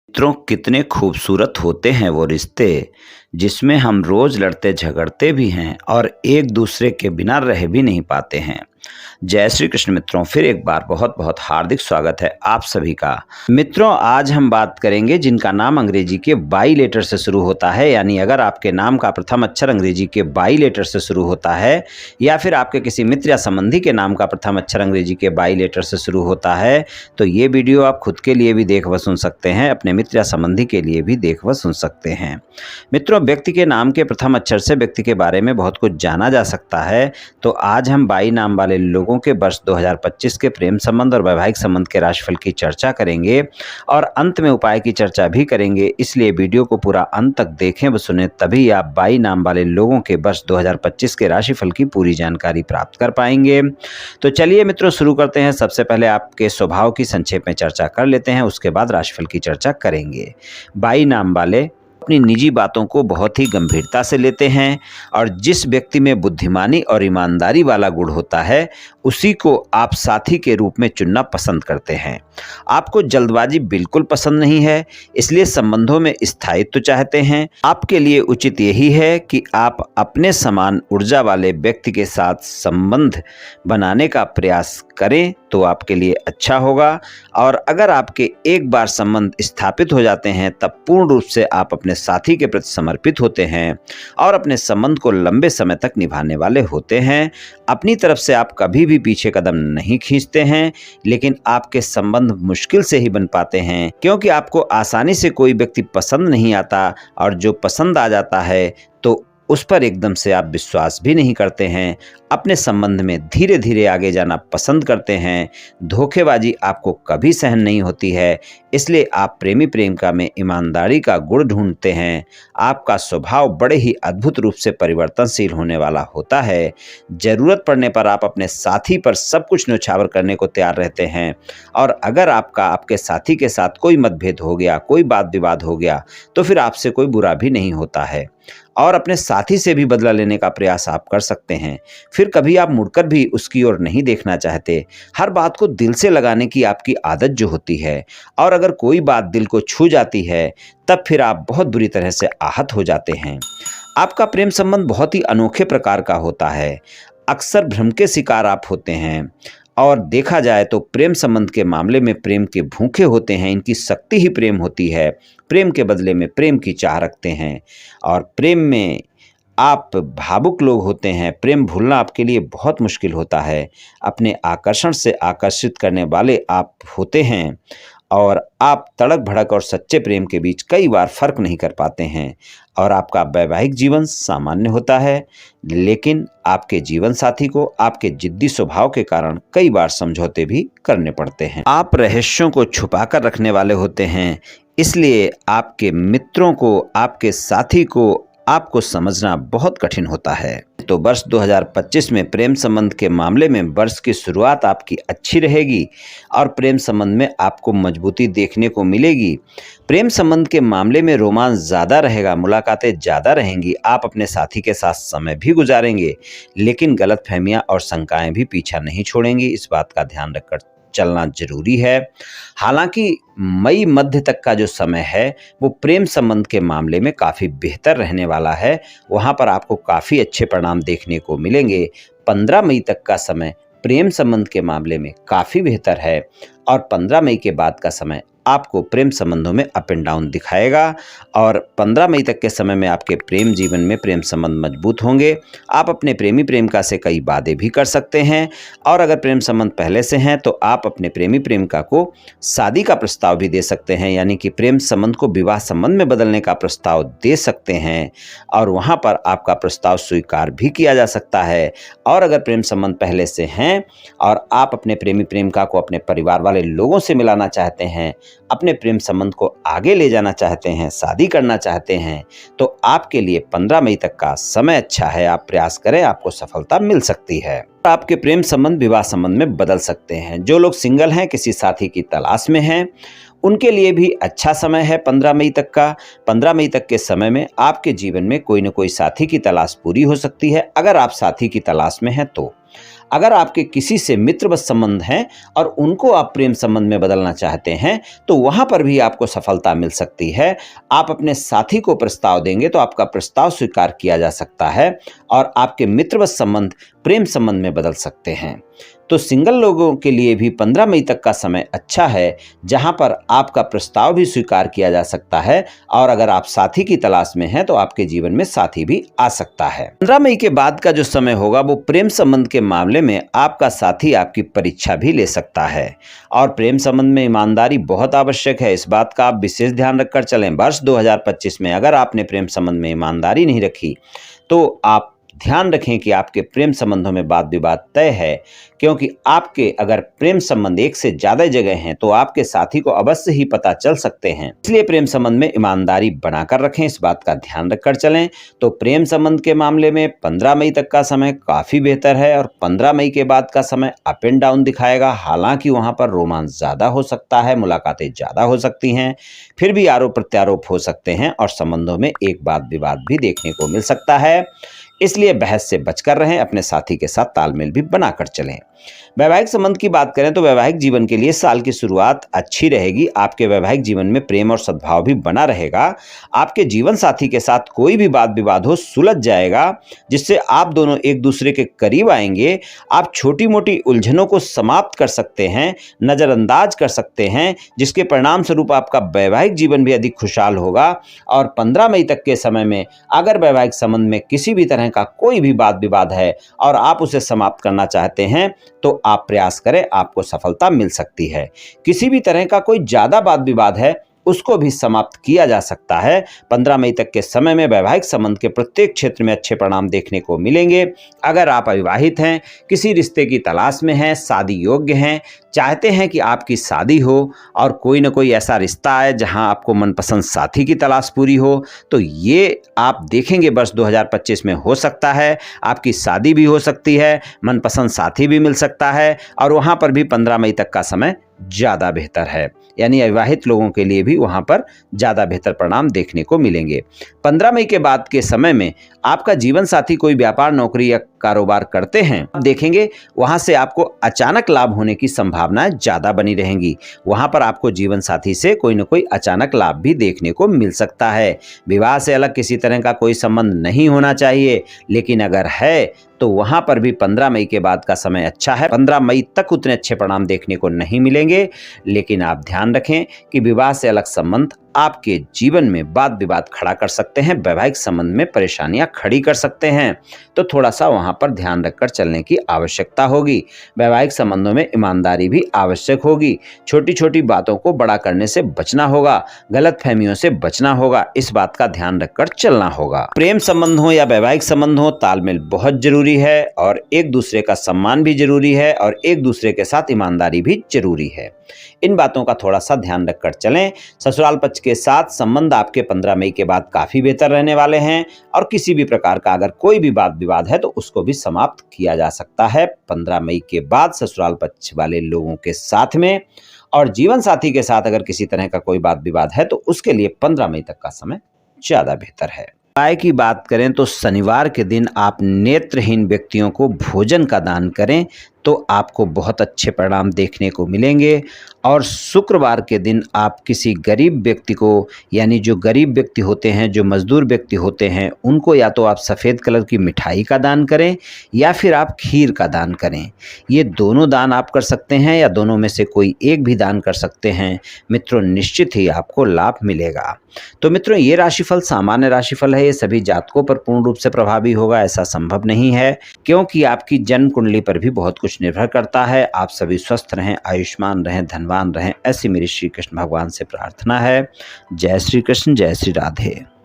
मित्रों, कितने खूबसूरत होते हैं वो रिश्ते जिसमें हम रोज लड़ते झगड़ते भी हैं और एक दूसरे के बिना रह भी नहीं पाते हैं। जय श्री कृष्ण मित्रों, फिर एक बार बहुत बहुत हार्दिक स्वागत है आप सभी का। मित्रों, आज हम बात करेंगे जिनका नाम अंग्रेजी के बाई लेटर से शुरू होता है, यानी अगर आपके नाम का प्रथम अक्षर अंग्रेजी के बाई लेटर से शुरू होता है या फिर आपके किसी मित्र या संबंधी के नाम का प्रथम अक्षर अंग्रेजी के बाई लेटर से शुरू होता है तो ये वीडियो आप खुद के लिए भी देख व सुन सकते हैं, अपने मित्र या संबंधी के लिए भी देख व सुन सकते हैं। मित्रों, व्यक्ति के नाम के प्रथम अक्षर से व्यक्ति के बारे में बहुत कुछ जाना जा सकता है। तो आज हम बाई नाम वाले लोगों के वर्ष 2025 के प्रेम संबंध और वैवाहिक संबंध के राशिफल की चर्चा करेंगे और अंत में उपाय की चर्चा भी करेंगे। इसलिए वीडियो को पूरा अंत तक देखें व सुने, तभी आप बाई नाम वाले लोगों के वर्ष 2025 के राशिफल की पूरी जानकारी प्राप्त कर पाएंगे। तो चलिए मित्रों, शुरू करते हैं। सबसे पहले आपके स्वभाव की संक्षेप में चर्चा कर लेते हैं, उसके बाद राशिफल की चर्चा करेंगे। बाई नाम वाले अपनी निजी बातों को बहुत ही गंभीरता से लेते हैं और जिस व्यक्ति में बुद्धिमानी और ईमानदारी वाला गुण होता है उसी को आप साथी के रूप में चुनना पसंद करते हैं। आपको जल्दबाजी बिल्कुल पसंद नहीं है, इसलिए संबंधों में स्थायित्व चाहते हैं। आपके लिए उचित यही है कि आप अपने समान ऊर्जा वाले व्यक्ति के साथ संबंध बनाने का प्रयास करें तो आपके लिए अच्छा होगा। और अगर आपके एक बार संबंध स्थापित हो जाते हैं तब पूर्ण रूप से आप अपने साथी के प्रति समर्पित होते हैं और अपने संबंध को लंबे समय तक निभाने वाले होते हैं। अपनी तरफ से आप कभी भी पीछे कदम नहीं खींचते हैं, लेकिन आपके संबंध मुश्किल से ही बन पाते हैं क्योंकि आपको आसानी से कोई व्यक्ति पसंद नहीं आता और जो पसंद आ जाता है तो उस पर एकदम से आप विश्वास भी नहीं करते हैं। अपने संबंध में धीरे धीरे आगे जाना पसंद करते हैं। धोखेबाजी आपको कभी सहन नहीं होती है, इसलिए आप प्रेमी प्रेमिका में ईमानदारी का गुण ढूंढते हैं। आपका स्वभाव बड़े ही अद्भुत रूप से परिवर्तनशील होने वाला होता है। जरूरत पड़ने पर आप अपने साथी पर सब कुछ न्यौछावर करने को तैयार रहते हैं और अगर आपके साथी के साथ कोई मतभेद हो गया, कोई वाद विवाद हो गया तो फिर आपसे कोई बुरा भी नहीं होता है और अपने साथी से भी बदला लेने का प्रयास आप कर सकते हैं। फिर कभी आप मुड़कर भी उसकी ओर नहीं देखना चाहते। हर बात को दिल से लगाने की आपकी आदत जो होती है और अगर कोई बात दिल को छू जाती है तब फिर आप बहुत बुरी तरह से आहत हो जाते हैं। आपका प्रेम संबंध बहुत ही अनोखे प्रकार का होता है। अक्सर भ्रम के शिकार आप होते हैं और देखा जाए तो प्रेम संबंध के मामले में प्रेम के भूखे होते हैं। इनकी शक्ति ही प्रेम होती है। प्रेम के बदले में प्रेम की चाह रखते हैं और प्रेम में आप भावुक लोग होते हैं। प्रेम भूलना आपके लिए बहुत मुश्किल होता है। अपने आकर्षण से आकर्षित करने वाले आप होते हैं और आप तड़क भड़क और सच्चे प्रेम के बीच कई बार फर्क नहीं कर पाते हैं और आपका वैवाहिक जीवन सामान्य होता है, लेकिन आपके जीवन साथी को आपके जिद्दी स्वभाव के कारण कई बार समझौते भी करने पड़ते हैं। आप रहस्यों को छुपाकर रखने वाले होते हैं, इसलिए आपके मित्रों को, आपके साथी को आपको समझना बहुत कठिन होता है। तो वर्ष 2025 में प्रेम संबंध के मामले में वर्ष की शुरुआत आपकी अच्छी रहेगी और प्रेम संबंध में आपको मजबूती देखने को मिलेगी। प्रेम संबंध के मामले में रोमांस ज़्यादा रहेगा, मुलाकातें ज़्यादा रहेंगी। आप अपने साथी के साथ समय भी गुजारेंगे, लेकिन गलतफहमियां और शंकाएं भी पीछा नहीं छोड़ेंगी। इस बात का ध्यान रखकर चलना जरूरी है। हालांकि मई मध्य तक का जो समय है वो प्रेम संबंध के मामले में काफ़ी बेहतर रहने वाला है। वहां पर आपको काफ़ी अच्छे परिणाम देखने को मिलेंगे। 15 मई तक का समय प्रेम संबंध के मामले में काफ़ी बेहतर है और 15 मई के बाद का समय आपको प्रेम संबंधों में अप एंड डाउन दिखाएगा और 15 मई तक के समय में आपके प्रेम जीवन में प्रेम संबंध मजबूत होंगे। आप अपने प्रेमी प्रेमिका से कई वादे भी कर सकते हैं और अगर प्रेम संबंध पहले से हैं तो आप अपने प्रेमी प्रेमिका को शादी का प्रस्ताव भी दे सकते हैं, यानी कि प्रेम संबंध को विवाह संबंध में बदलने का प्रस्ताव दे सकते हैं और वहां पर आपका प्रस्ताव स्वीकार भी किया जा सकता है। और अगर प्रेम संबंध पहले से हैं और आप अपने प्रेमी प्रेमिका को अपने परिवार वाले लोगों से मिलाना चाहते हैं, अपने प्रेम संबंध को आगे ले जाना चाहते हैं, शादी करना चाहते हैं, तो आपके लिए 15 मई तक का समय अच्छा है। आप प्रयास करें, आपको सफलता मिल सकती है। आपके प्रेम संबंध विवाह संबंध में बदल सकते हैं। जो लोग सिंगल हैं, किसी साथी की तलाश में हैं, उनके लिए भी अच्छा समय है 15 मई तक का। 15 मई तक के समय में आपके जीवन में कोई न कोई साथी की तलाश पूरी हो सकती है। अगर आप साथी की तलाश में हैं तो अगर आपके किसी से मित्रवत संबंध हैं और उनको आप प्रेम संबंध में बदलना चाहते हैं तो वहां पर भी आपको सफलता मिल सकती है। आप अपने साथी को प्रस्ताव देंगे तो आपका प्रस्ताव स्वीकार किया जा सकता है और आपके मित्रवत संबंध प्रेम संबंध में बदल सकते हैं। तो सिंगल लोगों के लिए भी 15 मई तक का समय अच्छा है, जहां पर आपका प्रस्ताव भी स्वीकार किया जा सकता है और अगर आप साथी की तलाश में हैं तो आपके जीवन में साथी भी आ सकता है। 15 मई के बाद का जो समय होगा वो प्रेम संबंध के मामले में आपका साथी आपकी परीक्षा भी ले सकता है और प्रेम संबंध में ईमानदारी बहुत आवश्यक है। इस बात का आप विशेष ध्यान रखकर चलें। वर्ष 2025 में अगर आपने प्रेम संबंध में ईमानदारी नहीं रखी तो आप ध्यान रखें कि आपके प्रेम संबंधों में वाद विवाद तय है, क्योंकि आपके अगर प्रेम संबंध एक से ज्यादा जगह हैं तो आपके साथी को अवश्य ही पता चल सकते हैं। इसलिए प्रेम संबंध में ईमानदारी बनाकर रखें, इस बात का ध्यान रखकर चलें। तो प्रेम संबंध के मामले में 15 मई तक का समय काफी बेहतर है और 15 मई के बाद का समय अप एंड डाउन दिखाएगा। हालांकि वहां पर रोमांस ज्यादा हो सकता है, मुलाकातें ज्यादा हो सकती हैं, फिर भी आरोप प्रत्यारोप हो सकते हैं और संबंधों में एक वाद विवाद भी देखने को मिल सकता है। इसलिए बहस से बचकर रहें, अपने साथी के साथ तालमेल भी बनाकर चलें। वैवाहिक संबंध की बात करें तो वैवाहिक जीवन के लिए साल की शुरुआत अच्छी रहेगी। आपके वैवाहिक जीवन में प्रेम और सद्भाव भी बना रहेगा। आपके जीवन साथी के साथ कोई भी वाद विवाद हो सुलझ जाएगा, जिससे आप दोनों एक दूसरे के करीब आएंगे। आप छोटी मोटी उलझनों को समाप्त कर सकते हैं, नज़रअंदाज कर सकते हैं, जिसके परिणाम स्वरूप आपका वैवाहिक जीवन भी अधिक खुशहाल होगा। और 15 मई तक के समय में अगर वैवाहिक संबंध में किसी भी तरह का कोई भी वाद विवाद है और आप उसे समाप्त करना चाहते हैं तो आप प्रयास करें, आपको सफलता मिल सकती है। किसी भी तरह का कोई ज्यादा वाद विवाद है उसको भी समाप्त किया जा सकता है। 15 मई तक के समय में वैवाहिक संबंध के प्रत्येक क्षेत्र में अच्छे परिणाम देखने को मिलेंगे। अगर आप अविवाहित हैं, किसी रिश्ते की तलाश में हैं, शादी योग्य हैं, चाहते हैं कि आपकी शादी हो और कोई ना कोई ऐसा रिश्ता आए जहां आपको मनपसंद साथी की तलाश पूरी हो, तो ये आप देखेंगे वर्ष 2025 में हो सकता है। आपकी शादी भी हो सकती है, मनपसंद साथी भी मिल सकता है और वहां पर भी 15 मई तक का समय ज़्यादा बेहतर है। यानी अविवाहित लोगों के लिए भी वहां पर ज़्यादा बेहतर परिणाम देखने को मिलेंगे। 15 मई के बाद के समय में आपका जीवन साथी कोई व्यापार, नौकरी या कारोबार करते हैं, आप देखेंगे वहां से आपको अचानक लाभ होने की संभावनाएं ज़्यादा बनी रहेंगी। वहां पर आपको जीवन साथी से कोई न कोई अचानक लाभ भी देखने को मिल सकता है। विवाह से अलग किसी तरह का कोई संबंध नहीं होना चाहिए, लेकिन अगर है तो वहां पर भी 15 मई के बाद का समय अच्छा है। 15 मई तक उतने अच्छे परिणाम देखने को नहीं मिलेंगे, लेकिन आप ध्यान रखें कि विवाह से अलग संबंध आपके जीवन में वाद विवाद खड़ा कर सकते हैं, वैवाहिक संबंध में परेशानियां खड़ी कर सकते हैं। तो थोड़ा सा वहां पर ध्यान रखकर चलने की आवश्यकता होगी। वैवाहिक संबंधों में ईमानदारी भी आवश्यक होगी। छोटी छोटी बातों को बड़ा करने से बचना होगा, गलतफहमियों से बचना होगा, इस बात का ध्यान रखकर चलना होगा। प्रेम संबंध हो या वैवाहिक संबंध हो, तालमेल बहुत जरूरी है और एक दूसरे का सम्मान भी जरूरी है और एक दूसरे के साथ ईमानदारी भी जरूरी है। इन बातों का थोड़ा सा ध्यान रखकर चलें। ससुराल पक्ष के साथ संबंध आपके 15 मई के बाद काफी बेहतर रहने वाले हैं और किसी भी प्रकार का अगर कोई भी वाद विवाद है तो उसको भी समाप्त किया जा सकता है 15 मई के बाद ससुराल पक्ष वाले लोगों के साथ में। और जीवन साथी के साथ अगर किसी तरह का कोई वाद विवाद है तो उसके लिए 15 मई तक का समय ज्यादा बेहतर है। उपाय की बात करें तो शनिवार के दिन आप नेत्रहीन व्यक्तियों को भोजन का दान करें तो आपको बहुत अच्छे परिणाम देखने को मिलेंगे। और शुक्रवार के दिन आप किसी गरीब व्यक्ति को, यानी जो गरीब व्यक्ति होते हैं, जो मजदूर व्यक्ति होते हैं, उनको या तो आप सफ़ेद कलर की मिठाई का दान करें या फिर आप खीर का दान करें। ये दोनों दान आप कर सकते हैं या दोनों में से कोई एक भी दान कर सकते हैं। मित्रों, निश्चित ही आपको लाभ मिलेगा। तो मित्रों, ये राशिफल सामान्य राशिफल है। ये सभी जातकों पर पूर्ण रूप से प्रभावी होगा ऐसा संभव नहीं है, क्योंकि आपकी जन्म कुंडली पर भी बहुत कुछ निर्भर करता है। आप सभी स्वस्थ रहें, आयुष्मान रहें, धनवान रहें, ऐसी मेरी श्री कृष्ण भगवान से प्रार्थना है। जय श्री कृष्ण, जय श्री राधे।